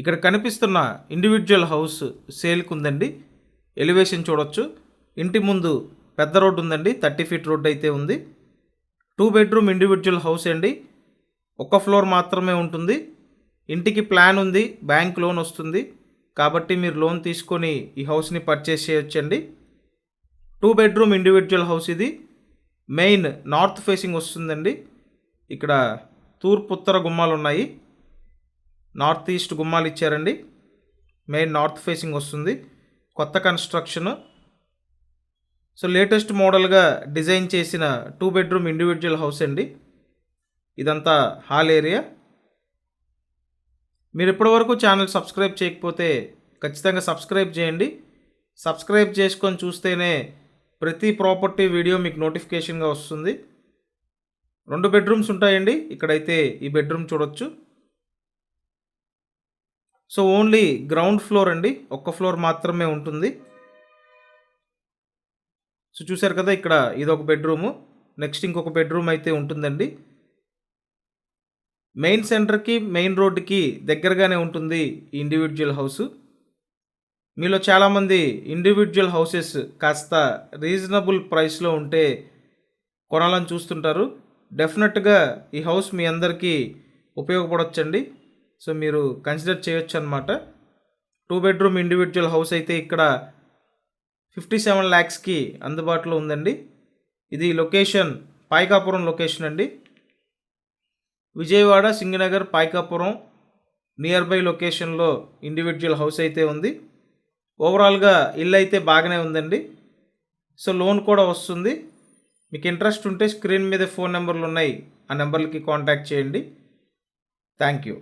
ఇక్కడ కనిపిస్తున్న individual house సేల్కి ఉందండి. ఎలివేషన్ చూడొచ్చు. ఇంటి ముందు పెద్ద రోడ్డు ఉందండి, 30 ఫీట్ రోడ్డు అయితే ఉంది. 2 బెడ్రూమ్ ఇండివిజువల్ హౌస్ అండి. ఒక్క ఫ్లోర్ మాత్రమే ఉంటుంది. ఇంటికి ప్లాన్ ఉంది, బ్యాంక్ లోన్ వస్తుంది, కాబట్టి మీరు లోన్ తీసుకొని ఈ హౌస్ని పర్చేస్ చేయొచ్చండి. 2 బెడ్రూమ్ ఇండివిజువల్ హౌస్ ఇది. మెయిన్ నార్త్ ఫేసింగ్ వస్తుందండి. ఇక్కడ తూర్పు ఉత్తర గుమ్మాలు ఉన్నాయి, నార్త్ ఈస్ట్ గుమ్మాలు ఇచ్చారండి. మెయిన్ నార్త్ ఫేసింగ్ వస్తుంది. కొత్త కన్స్ట్రక్షన్. సో లేటెస్ట్ మోడల్గా డిజైన్ చేసిన 2 బెడ్రూమ్ ఇండివిజువల్ హౌస్ అండి. ఇదంతా హాల్ ఏరియా. మీరు ఇప్పటివరకు ఛానల్ సబ్స్క్రైబ్ చేయకపోతే ఖచ్చితంగా సబ్స్క్రైబ్ చేయండి. సబ్స్క్రైబ్ చేసుకొని చూస్తేనే ప్రతి ప్రాపర్టీ వీడియో మీకు నోటిఫికేషన్గా వస్తుంది. 2 బెడ్రూమ్స్ ఉంటాయండి. ఇక్కడైతే ఈ బెడ్రూమ్ చూడొచ్చు. సో ఓన్లీ గ్రౌండ్ ఫ్లోర్ అండి, ఒక్క ఫ్లోర్ మాత్రమే ఉంటుంది. సో చూశారు కదా, ఇక్కడ ఇదొక బెడ్రూము, నెక్స్ట్ ఇంకొక బెడ్రూమ్ అయితే ఉంటుందండి. మెయిన్ సెంటర్కి మెయిన్ రోడ్డుకి దగ్గరగానే ఉంటుంది ఈ ఇండివిజువల్ హౌస్. మీలో చాలామంది ఇండివిజువల్ హౌసెస్ కాస్త రీజనబుల్ ప్రైస్లో ఉంటే కొనాలని చూస్తుంటారు. డెఫినెట్గా ఈ హౌస్ మీ అందరికీ ఉపయోగపడవచ్చండి. సో మీరు కన్సిడర్ చేయొచ్చు అనమాట. 2 బెడ్రూమ్ ఇండివిజువల్ హౌస్ అయితే ఇక్కడ 57 lakhsకి అందుబాటులో ఉందండి. ఇది లొకేషన్ పాయకాపురం లొకేషన్ అండి. విజయవాడ, సింగనగర్, పాయకాపురం నియర్ బై లొకేషన్లో ఇండివిజువల్ హౌస్ అయితే ఉంది. ఓవరాల్గా ఇల్లు అయితే బాగానే ఉందండి. సో లోన్ కూడా వస్తుంది. మీకు ఇంట్రెస్ట్ ఉంటే స్క్రీన్ మీద ఫోన్ నెంబర్లు ఉన్నాయి, ఆ నెంబర్లకి కాంటాక్ట్ చేయండి. Thank you.